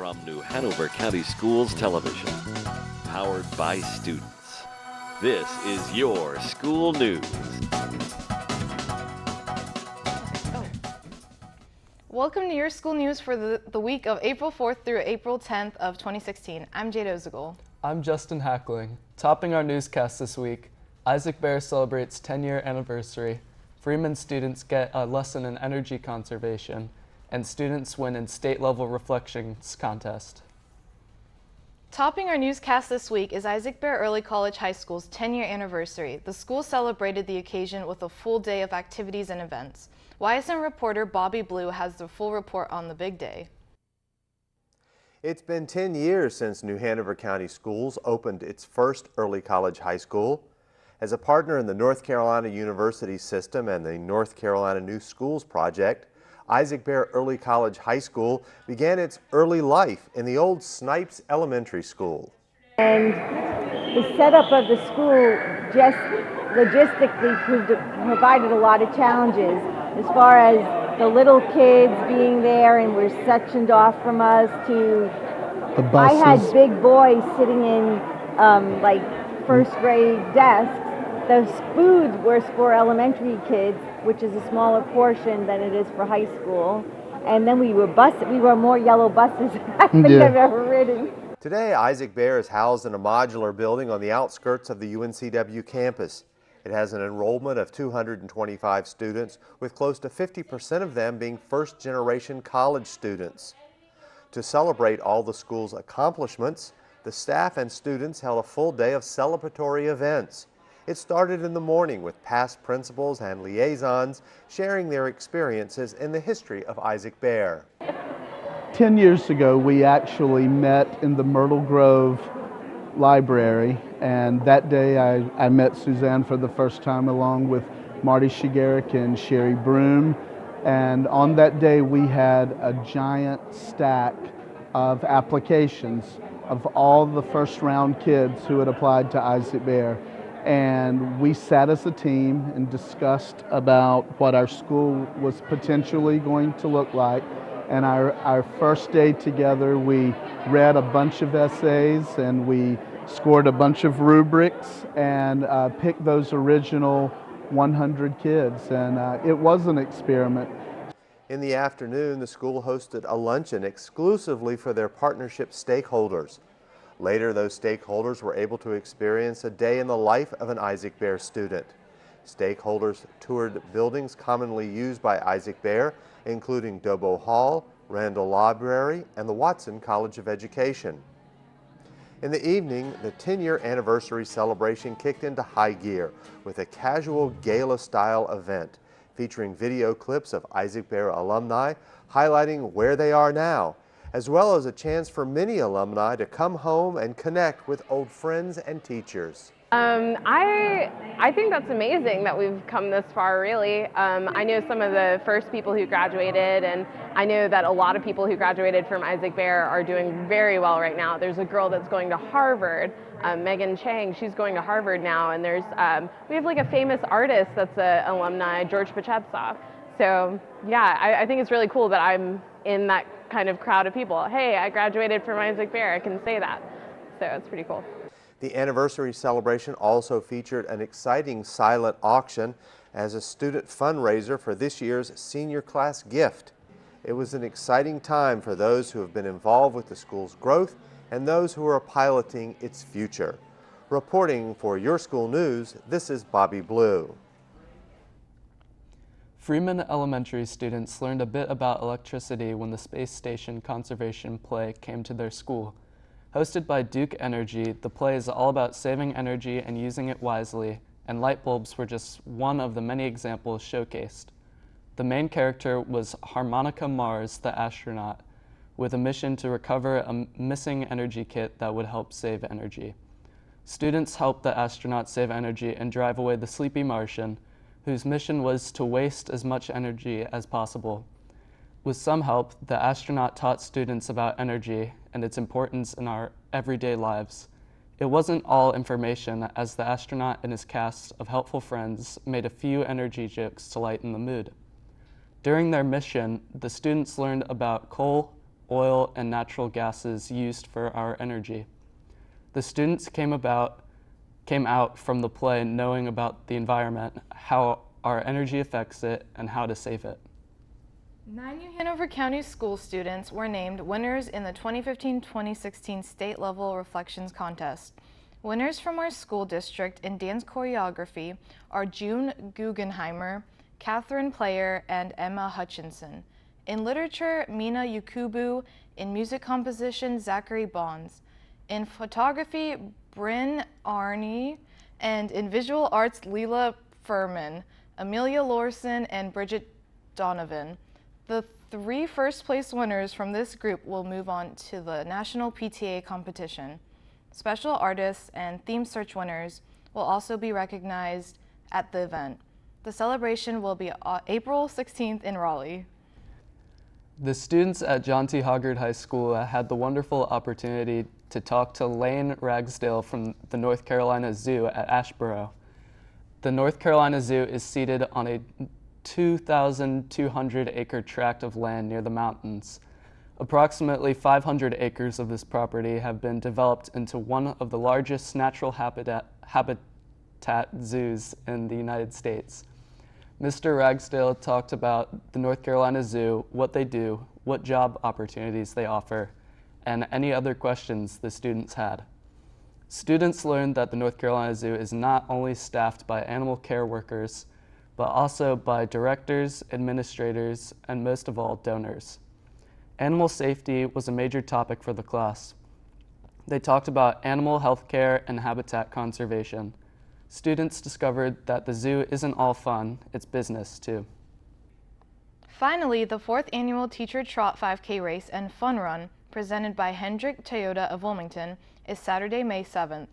from New Hanover County Schools Television, powered by students. This is your school news. Welcome to your school news for the week of April 4th through April 10th of 2016. I'm Jade Ozagul. I'm Justin Hackling. Topping our newscast this week, Isaac Bear celebrates 10-year anniversary. Freeman students get a lesson in energy conservation, and students win in state-level reflections contest. Topping our newscast this week is Isaac Bear Early College High School's 10-year anniversary. The school celebrated the occasion with a full day of activities and events. YSN reporter Bobby Blue has the full report on the big day. It's been 10 years since New Hanover County Schools opened its first early college high school. As a partner in the North Carolina University System and the North Carolina New Schools Project, Isaac Bear Early College High School began its early life in the old Snipes Elementary School. And the setup of the school just logistically provided a lot of challenges as far as the little kids being there and were sectioned off from us to the buses. I had big boys sitting in like first grade desks. Those foods were for elementary kids, which is a smaller portion than it is for high school. And then we were more yellow buses than I think I've ever ridden. Today, Isaac Bear is housed in a modular building on the outskirts of the UNCW campus. It has an enrollment of 225 students, with close to 50% of them being first-generation college students. To celebrate all the school's accomplishments, the staff and students held a full day of celebratory events. It started in the morning with past principals and liaisons sharing their experiences in the history of Isaac Bear. 10 years ago, we actually met in the Myrtle Grove Library, and that day I met Suzanne for the first time along with Marty Shigerick and Sherry Broom. And on that day, we had a giant stack of applications of all the first round kids who had applied to Isaac Bear. And we sat as a team and discussed about what our school was potentially going to look like. And our first day together, we read a bunch of essays and we scored a bunch of rubrics and picked those original 100 kids. And it was an experiment. In the afternoon, the school hosted a luncheon exclusively for their partnership stakeholders. Later, those stakeholders were able to experience a day in the life of an Isaac Bear student. Stakeholders toured buildings commonly used by Isaac Bear, including Dobo Hall, Randall Library, and the Watson College of Education. In the evening, the 10-year anniversary celebration kicked into high gear with a casual gala-style event featuring video clips of Isaac Bear alumni highlighting where they are now, as well as a chance for many alumni to come home and connect with old friends and teachers. I think that's amazing that we've come this far, really. I know some of the first people who graduated, and I know that a lot of people who graduated from Isaac Bear are doing very well right now. There's a girl that's going to Harvard, Megan Chang, she's going to Harvard now, and there's we have like a famous artist that's an alumni, George Pachetsov. So yeah, I think it's really cool that I'm in that kind of crowd of people. Hey, I graduated from Isaac Bear, I can say that. So it's pretty cool. The anniversary celebration also featured an exciting silent auction as a student fundraiser for this year's senior class gift. It was an exciting time for those who have been involved with the school's growth and those who are piloting its future. Reporting for Your School News, this is Bobby Blue. Freeman Elementary students learned a bit about electricity when the Space Station Conservation Play came to their school. Hosted by Duke Energy, the play is all about saving energy and using it wisely, and light bulbs were just one of the many examples showcased. The main character was Harmonica Mars, the astronaut, with a mission to recover a missing energy kit that would help save energy. Students helped the astronaut save energy and drive away the sleepy Martian, whose mission was to waste as much energy as possible. With some help, the astronaut taught students about energy and its importance in our everyday lives. It wasn't all information, as the astronaut and his cast of helpful friends made a few energy jokes to lighten the mood. During their mission, the students learned about coal, oil, and natural gases used for our energy. The students came out from the play knowing about the environment, how our energy affects it, and how to save it. 9 New Hanover County School students were named winners in the 2015-2016 State Level Reflections Contest. Winners from our school district in dance choreography are June Guggenheimer, Catherine Player, and Emma Hutchinson. In literature, Mina Yukubu. In music composition, Zachary Bonds. In photography, Bryn Arney. And in visual arts, Leela Furman, Amelia Lorson, and Bridget Donovan. The 3 first-place winners from this group will move on to the National PTA competition. Special artists and theme search winners will also be recognized at the event. The celebration will be April 16th in Raleigh. The students at John T. Hoggard High School had the wonderful opportunity to talk to Lane Ragsdale from the North Carolina Zoo at Asheboro. The North Carolina Zoo is seated on a 2,200-acre tract of land near the mountains. Approximately 500 acres of this property have been developed into one of the largest natural habitat zoos in the United States. Mr. Ragsdale talked about the North Carolina Zoo, what they do, what job opportunities they offer, and any other questions the students had. Students learned that the North Carolina Zoo is not only staffed by animal care workers, but also by directors, administrators, and most of all, donors. Animal safety was a major topic for the class. They talked about animal health care and habitat conservation. Students discovered that the zoo isn't all fun, it's business too. Finally, the 4th annual Teacher Trot 5K race and fun run, presented by Hendrick Toyota of Wilmington, is Saturday, May 7th.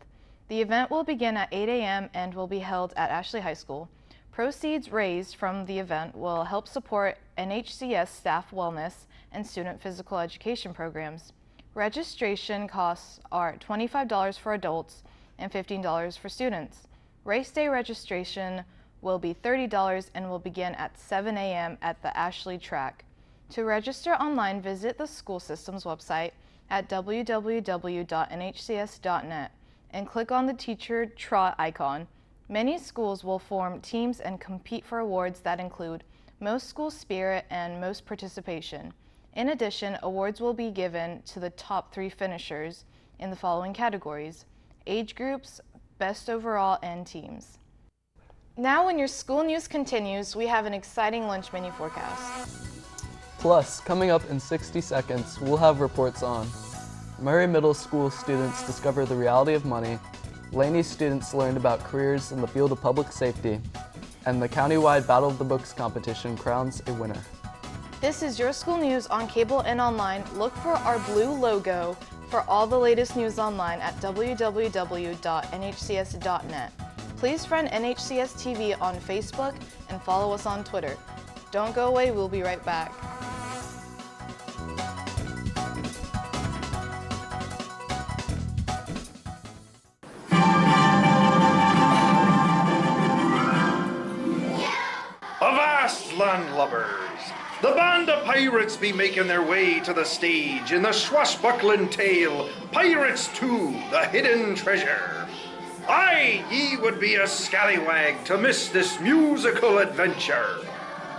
The event will begin at 8 a.m. and will be held at Ashley High School. Proceeds raised from the event will help support NHCS staff wellness and student physical education programs. Registration costs are $25 for adults and $15 for students. Race day registration will be $30 and will begin at 7 a.m. at the Ashley track. To register online, visit the school system's website at www.nhcs.net and click on the Teacher Trot icon. Many schools will form teams and compete for awards that include Most School Spirit and Most Participation. In addition, awards will be given to the top 3 finishers in the following categories: age groups, best overall, and teams. Now, when your school news continues, we have an exciting lunch menu forecast. Plus, coming up in 60 seconds, we'll have reports on Murray Middle School students discover the reality of money, Laney students learned about careers in the field of public safety, and the countywide Battle of the Books competition crowns a winner. This is your school news on cable and online. Look for our blue logo for all the latest news online at www.nhcs.net. Please friend NHCS TV on Facebook and follow us on Twitter. Don't go away, we'll be right back. Avast, landlubbers! The band of pirates be making their way to the stage in the swashbuckling tale, Pirates 2, The Hidden Treasure. Aye, ye would be a scallywag to miss this musical adventure.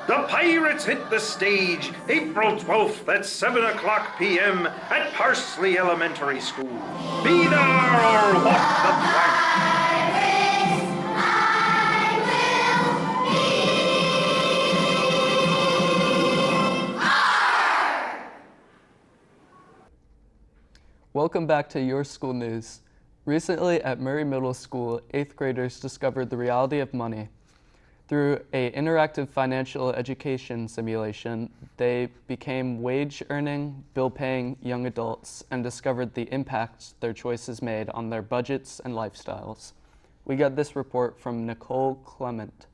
The pirates hit the stage April 12th at 7 o'clock p.m. at Parsley Elementary School. Be there or walk the plank. Welcome back to Your School News. Recently at Murray Middle School, 8th graders discovered the reality of money. Through an interactive financial education simulation, they became wage-earning, bill-paying young adults and discovered the impact their choices made on their budgets and lifestyles. We got this report from Nicole Clement.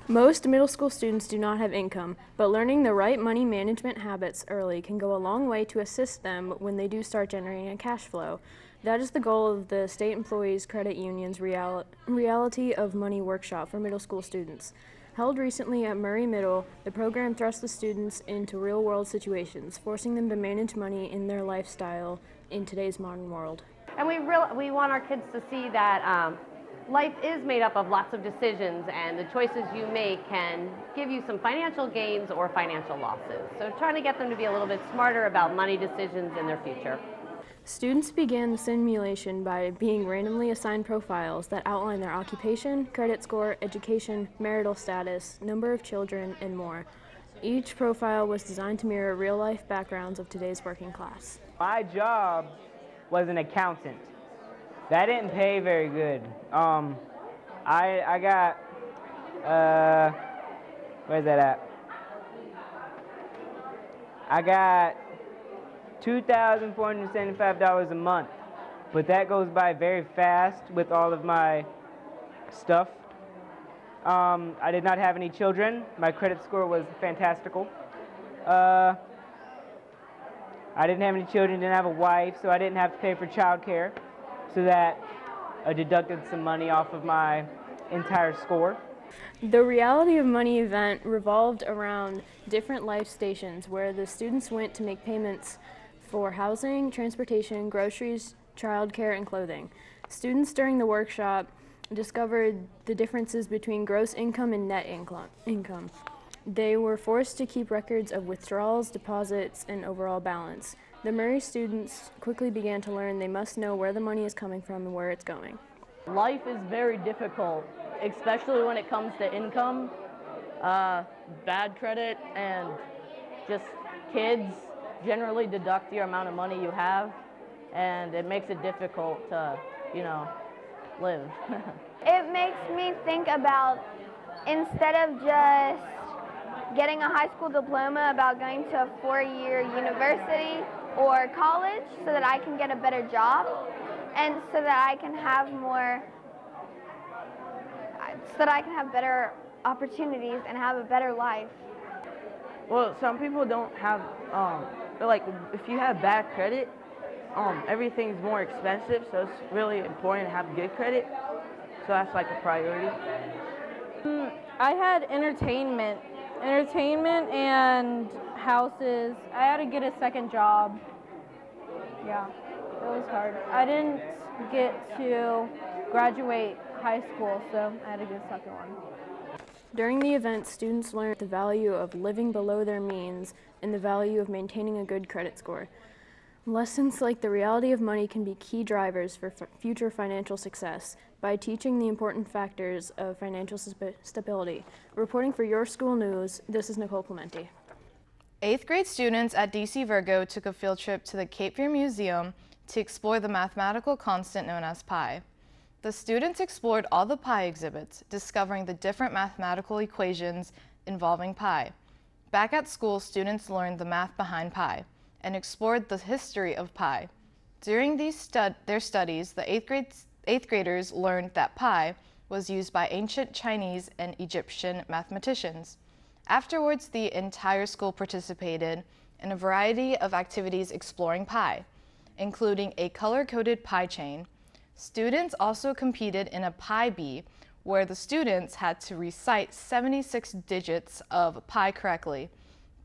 Most middle school students do not have income, but learning the right money management habits early can go a long way to assist them when they do start generating a cash flow. That is the goal of the State Employees Credit Union's Reality of Money workshop for middle school students. Held recently at Murray Middle, the program thrusts the students into real-world situations, forcing them to manage money in their lifestyle in today's modern world. And we want our kids to see that life is made up of lots of decisions, and the choices you make can give you some financial gains or financial losses. So trying to get them to be a little bit smarter about money decisions in their future. Students began the simulation by being randomly assigned profiles that outline their occupation, credit score, education, marital status, number of children, and more. Each profile was designed to mirror real-life backgrounds of today's working class. My job was an accountant. That didn't pay very good. I got, where's that at? I got $2,475 a month, but that goes by very fast with all of my stuff. I did not have any children. My credit score was fantastical. I didn't have any children, didn't have a wife, so I didn't have to pay for childcare, so that I deducted some money off of my entire score. The Reality of Money event revolved around different life stations where the students went to make payments for housing, transportation, groceries, childcare, and clothing. Students during the workshop discovered the differences between gross income and net income. They were forced to keep records of withdrawals, deposits, and overall balance. The Murray students quickly began to learn they must know where the money is coming from and where it's going. Life is very difficult, especially when it comes to income, bad credit, and just kids generally deduct your amount of money you have, and it makes it difficult to, live. It makes me think about, instead of just getting a high school diploma, about going to a 4-year university or college so that I can get a better job and so that I can have better opportunities and have a better life. Well, some people don't have, like if you have bad credit, everything's more expensive, so it's really important to have good credit. So that's like a priority. I had entertainment and houses. I had to get a second job. Yeah, it was hard. I didn't get to graduate high school, so I had to get a second one. During the event, students learned the value of living below their means and the value of maintaining a good credit score. Lessons like the reality of money can be key drivers for future financial success by teaching the important factors of financial stability. Reporting for Your School News, this is Nicole Clemente. 8th grade students at DC Virgo took a field trip to the Cape Fear Museum to explore the mathematical constant known as pi. The students explored all the pi exhibits, discovering the different mathematical equations involving pi. Back at school, students learned the math behind pi and explored the history of pi. During their studies, the 8th graders learned that pi was used by ancient Chinese and Egyptian mathematicians. Afterwards, the entire school participated in a variety of activities exploring pi, including a color-coded pi chain. Students also competed in a pi bee, where the students had to recite 76 digits of pi correctly.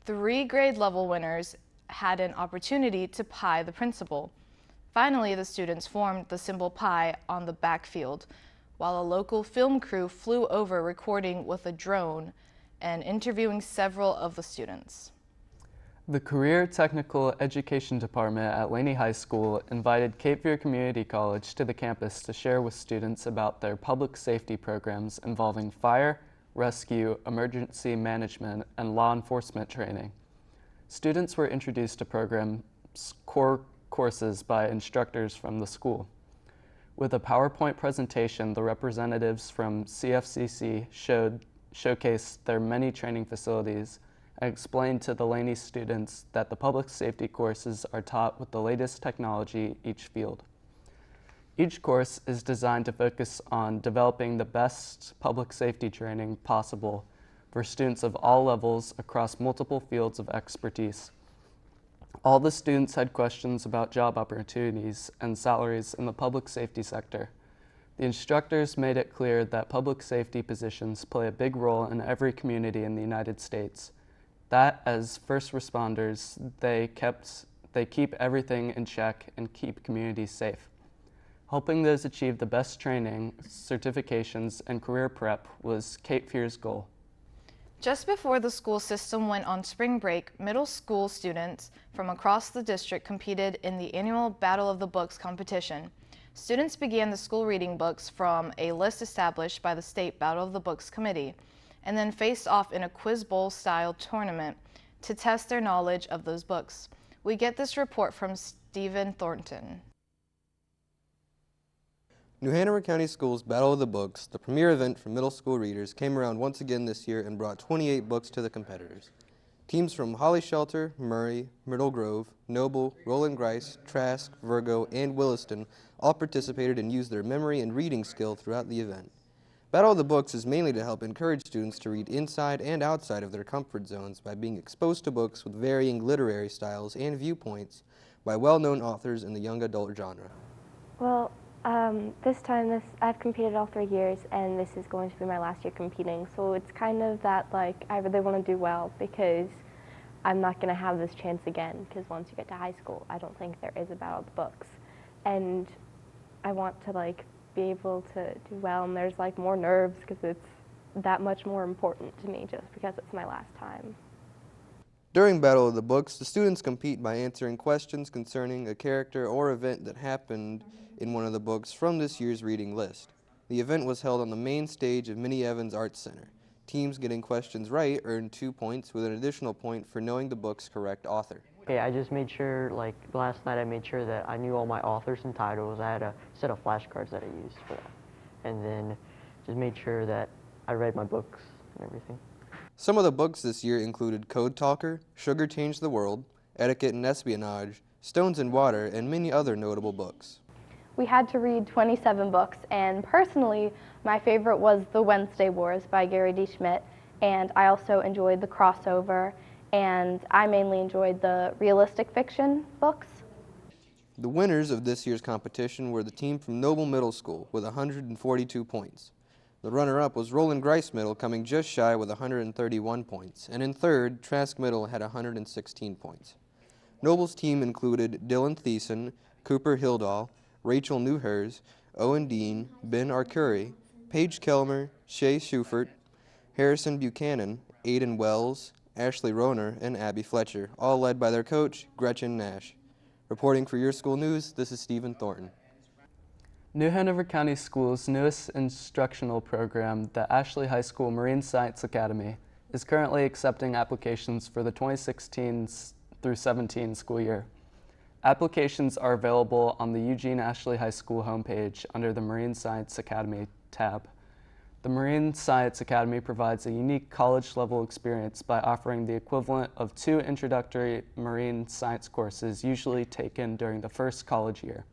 3 grade level winners had an opportunity to pi the principal. Finally, the students formed the symbol pi on the backfield, while a local film crew flew over recording with a drone and interviewing several of the students. The Career Technical Education Department at Laney High School invited Cape Fear Community College to the campus to share with students about their public safety programs involving fire, rescue, emergency management, and law enforcement training. Students were introduced to programs' core courses by instructors from the school. With a PowerPoint presentation, the representatives from CFCC showcased their many training facilities and explained to the Laney students that the public safety courses are taught with the latest technology each field. Each course is designed to focus on developing the best public safety training possible for students of all levels across multiple fields of expertise. All the students had questions about job opportunities and salaries in the public safety sector. The instructors made it clear that public safety positions play a big role in every community in the United States. That as first responders, they keep everything in check and keep communities safe. Helping those achieve the best training, certifications, and career prep was Cape Fear's goal. Just before the school system went on spring break, middle school students from across the district competed in the annual Battle of the Books competition. Students began the school reading books from a list established by the State Battle of the Books Committee, and then faced off in a quiz bowl style tournament to test their knowledge of those books. We get this report from Stephen Thornton. New Hanover County Schools Battle of the Books, the premier event for middle school readers, came around once again this year and brought 28 books to the competitors. Teams from Holly Shelter, Murray, Myrtle Grove, Noble, Roland Grice, Trask, Virgo, and Williston all participated and used their memory and reading skill throughout the event. Battle of the Books is mainly to help encourage students to read inside and outside of their comfort zones by being exposed to books with varying literary styles and viewpoints by well-known authors in the young adult genre. Well, I've competed all 3 years, and this is going to be my last year competing, so it's kind of that, like, I really want to do well because I'm not going to have this chance again, because once you get to high school, I don't think there is a Battle of the Books, and I want to, like, be able to do well, and there's, like, more nerves because it's that much more important to me just because it's my last time. During Battle of the Books, the students compete by answering questions concerning a character or event that happened in one of the books from this year's reading list. The event was held on the main stage of Minnie Evans Arts Center. Teams getting questions right earned 2 points with an additional point for knowing the book's correct author. Okay, I just made sure, like last night I made sure that I knew all my authors and titles. I had a set of flashcards that I used for that. And then just made sure that I read my books and everything. Some of the books this year included Code Talker, Sugar Changed the World, Etiquette and Espionage, Stones and Water, and many other notable books. We had to read 27 books, and personally, my favorite was The Wednesday Wars by Gary D. Schmidt, and I also enjoyed The Crossover, and I mainly enjoyed the realistic fiction books. The winners of this year's competition were the team from Noble Middle School with 142 points. The runner-up was Roland Grice Middle, coming just shy with 131 points, and in third, Trask Middle had 116 points. Noble's team included Dylan Thiessen, Cooper Hildahl, Rachel Newhers, Owen Dean, Ben Arcuri, Paige Kelmer, Shay Schufert, Harrison Buchanan, Aiden Wells, Ashley Rohner, and Abby Fletcher, all led by their coach, Gretchen Nash. Reporting for Your School News, this is Stephen Thornton. New Hanover County Schools' newest instructional program, the Ashley High School Marine Science Academy, is currently accepting applications for the 2016 through 17 school year. Applications are available on the Eugene Ashley High School homepage under the Marine Science Academy tab. The Marine Science Academy provides a unique college-level experience by offering the equivalent of 2 introductory marine science courses usually taken during the first college year.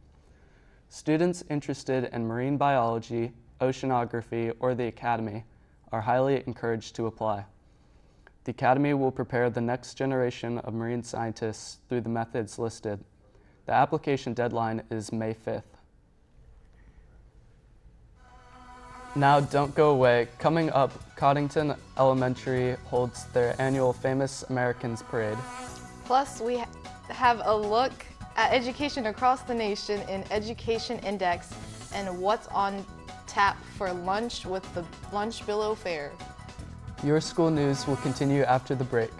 Students interested in marine biology, oceanography, or the Academy are highly encouraged to apply. The Academy will prepare the next generation of marine scientists through the methods listed. The application deadline is May 5th. Now don't go away. Coming up, Coddington Elementary holds their annual Famous Americans Parade. Plus, we have a look at education across the nation in Education Index and what's on tap for lunch with the Lunch Billow Fair. Your School News will continue after the break.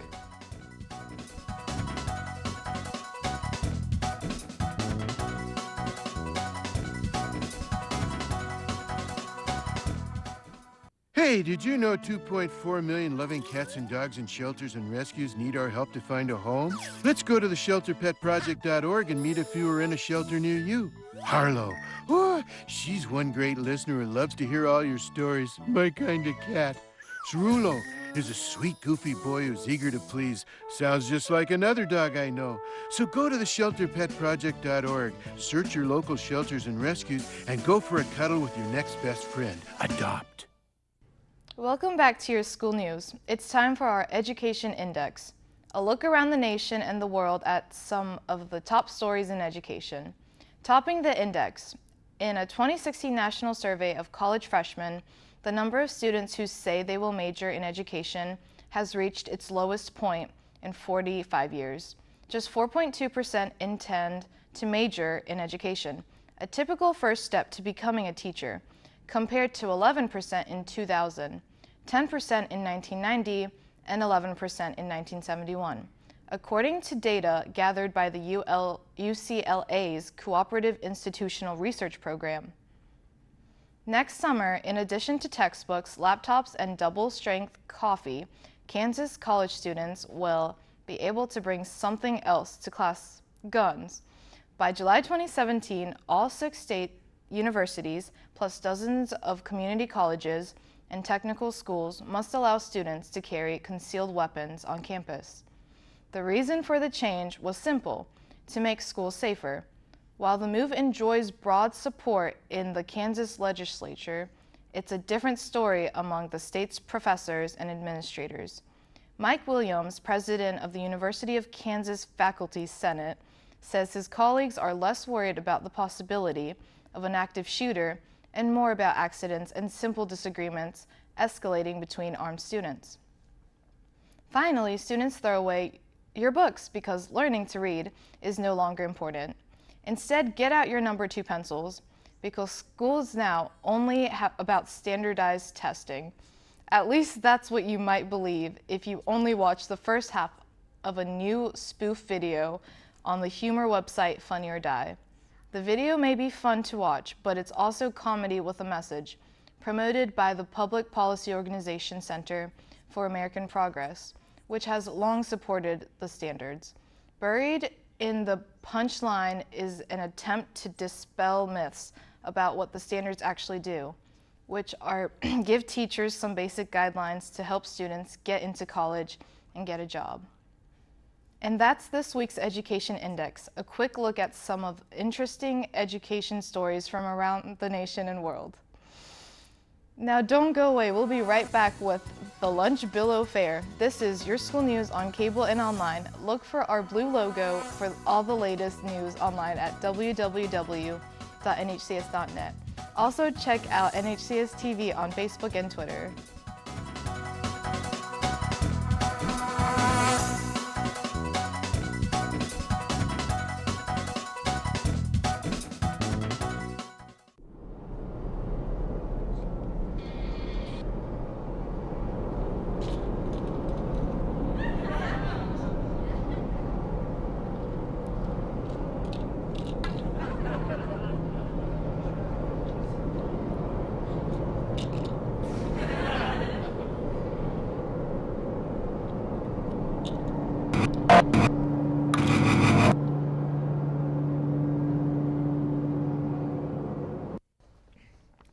Hey, did you know 2.4 million loving cats and dogs in shelters and rescues need our help to find a home? Let's go to theshelterpetproject.org and meet if you are in a shelter near you. Harlow, oh, she's one great listener and loves to hear all your stories. My kind of cat. Cerulo is a sweet, goofy boy who's eager to please. Sounds just like another dog I know. So go to theshelterpetproject.org, search your local shelters and rescues, and go for a cuddle with your next best friend. Adopt. Welcome back to Your School News. It's time for our Education Index, a look around the nation and the world at some of the top stories in education. Topping the index, In a 2016 national survey of college freshmen, the number of students who say they will major in education has reached its lowest point in 45 years. Just 4.2% intend to major in education, a typical first step to becoming a teacher, compared to 11% in 2000, 10% in 1990, and 11% in 1971. According to data gathered by the UCLA's Cooperative Institutional Research Program. Next summer, in addition to textbooks, laptops, and double-strength coffee, Kansas college students will be able to bring something else to class: guns. By July 2017, all 6 state universities, plus dozens of community colleges and technical schools, must allow students to carry concealed weapons on campus. The reason for the change was simple: to make schools safer. While the move enjoys broad support in the Kansas legislature, it's a different story among the state's professors and administrators. Mike Williams, president of the University of Kansas Faculty Senate, says his colleagues are less worried about the possibility of an active shooter and more about accidents and simple disagreements escalating between armed students. Finally, students throw away your books because learning to read is no longer important. Instead, get out your number 2 pencils, because schools now only have about standardized testing. At least that's what you might believe if you only watch the first half of a new spoof video on the humor website Funny or Die. The video may be fun to watch, but it's also comedy with a message, promoted by the Public Policy Organization Center for American Progress, which has long supported the standards. Buried in the punchline is an attempt to dispel myths about what the standards actually do, which are give teachers some basic guidelines to help students get into college and get a job. And that's this week's Education Index, a quick look at some of interesting education stories from around the nation and world. Now don't go away, we'll be right back with the Lunch Billow Fair. This is your school news on cable and online. Look for our blue logo for all the latest news online at www.nhcs.net. Also check out NHCS TV on Facebook and Twitter.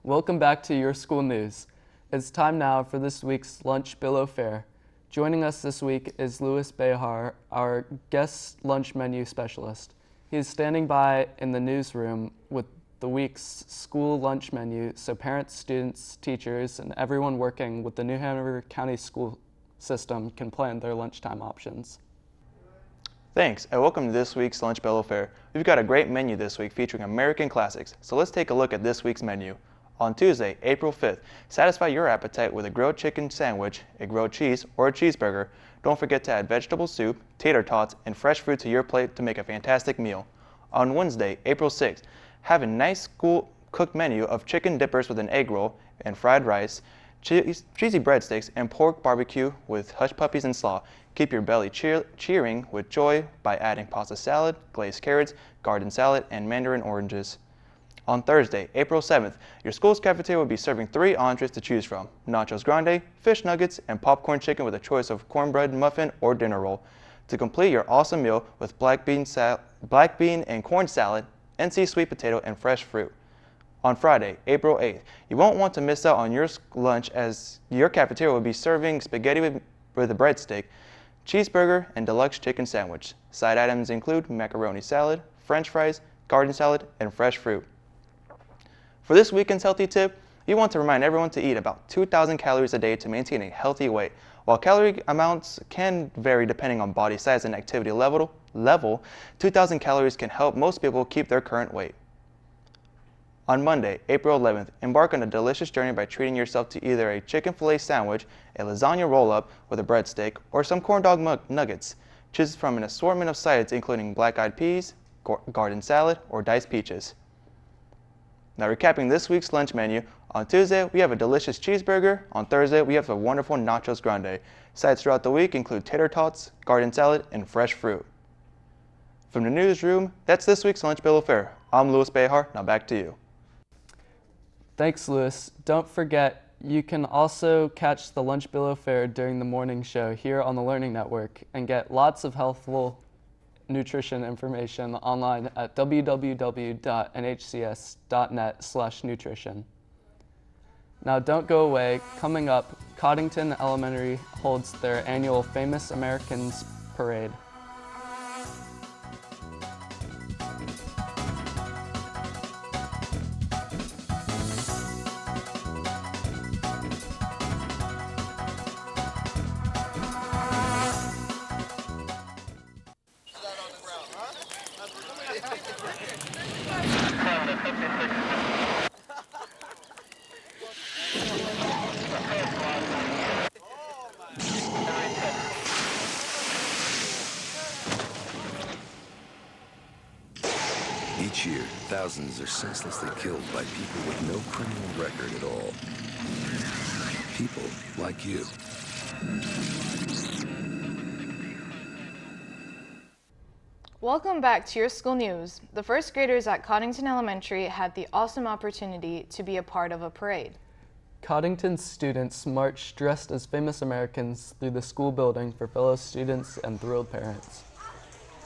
Welcome back to Your School News. It's time now for this week's Lunch Billow Fair. Joining us this week is Louis Behar, our guest lunch menu specialist. He is standing by in the newsroom with the week's school lunch menu so parents, students, teachers, and everyone working with the New Hanover County school system can plan their lunchtime options. Thanks, and welcome to this week's Lunch Billow Fair. We've got a great menu this week featuring American classics, so let's take a look at this week's menu. On Tuesday, April 5th, satisfy your appetite with a grilled chicken sandwich, a grilled cheese, or a cheeseburger. Don't forget to add vegetable soup, tater tots, and fresh fruit to your plate to make a fantastic meal. On Wednesday, April 6th, have a nice school-cooked menu of chicken dippers with an egg roll and fried rice, cheesy breadsticks, and pork barbecue with hush puppies and slaw. Keep your belly cheering with joy by adding pasta salad, glazed carrots, garden salad, and mandarin oranges. On Thursday, April 7th, your school's cafeteria will be serving 3 entrees to choose from: nachos grande, fish nuggets, and popcorn chicken with a choice of cornbread muffin or dinner roll. To complete your awesome meal with black bean and corn salad, NC sweet potato, and fresh fruit. On Friday, April 8th, you won't want to miss out on your lunch as your cafeteria will be serving spaghetti with a breadstick, cheeseburger, and deluxe chicken sandwich. Side items include macaroni salad, french fries, garden salad, and fresh fruit. For this weekend's healthy tip, you want to remind everyone to eat about 2,000 calories a day to maintain a healthy weight. While calorie amounts can vary depending on body size and activity level, 2,000 calories can help most people keep their current weight. On Monday, April 11th, embark on a delicious journey by treating yourself to either a chicken filet sandwich, a lasagna roll-up with a breadstick, or some corn dog nuggets. Choose from an assortment of sides including black-eyed peas, garden salad, or diced peaches. Now recapping this week's lunch menu, on Tuesday we have a delicious cheeseburger, on Thursday we have a wonderful nachos grande. Sides throughout the week include tater tots, garden salad, and fresh fruit. From the newsroom, that's this week's Lunch Bill of Fare. I'm Louis Behar, now back to you. Thanks, Louis. Don't forget, you can also catch the Lunch Bill of Fare during the morning show here on the Learning Network and get lots of healthful nutrition information online at www.nhcs.net/nutrition. Now don't go away. Coming up, Coddington Elementary holds their annual Famous Americans Parade. Each year, thousands are senselessly killed by people with no criminal record at all. People like you. Welcome back to your school news. The first graders at Coddington Elementary had the awesome opportunity to be a part of a parade. Coddington students marched dressed as famous Americans through the school building for fellow students and thrilled parents.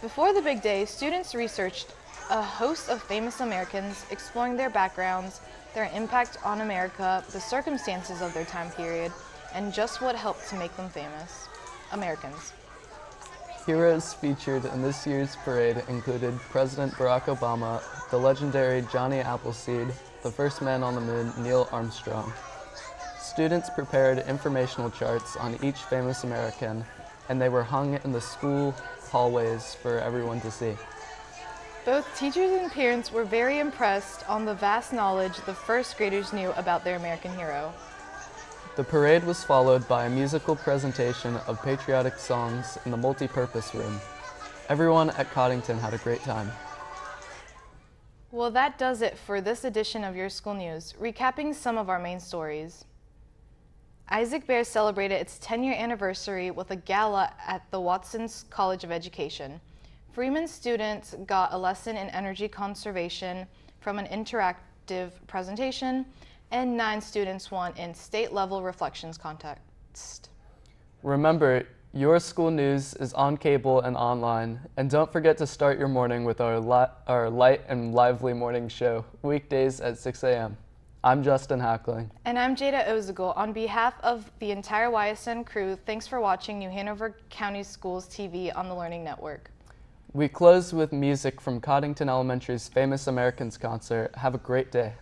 Before the big day, students researched a host of famous Americans, exploring their backgrounds, their impact on America, the circumstances of their time period, and just what helped to make them famous. Americans. Heroes featured in this year's parade included President Barack Obama, the legendary Johnny Appleseed, the first man on the moon, Neil Armstrong. Students prepared informational charts on each famous American, and they were hung in the school hallways for everyone to see. Both teachers and parents were very impressed on the vast knowledge the first graders knew about their American hero. The parade was followed by a musical presentation of patriotic songs in the multi-purpose room. Everyone at Coddington had a great time. Well, that does it for this edition of Your School News, recapping some of our main stories. Isaac Bear celebrated its 10-year anniversary with a gala at the Watson's College of Education. Freeman students got a lesson in energy conservation from an interactive presentation, and 9 students won in state-level reflections contest. Remember, Your School News is on cable and online, and don't forget to start your morning with our light and lively morning show, weekdays at 6 a.m. I'm Justin Hackling. And I'm Jada Ozigal. On behalf of the entire YSN crew, thanks for watching New Hanover County Schools TV on the Learning Network. We close with music from Coddington Elementary's Famous Americans concert. Have a great day.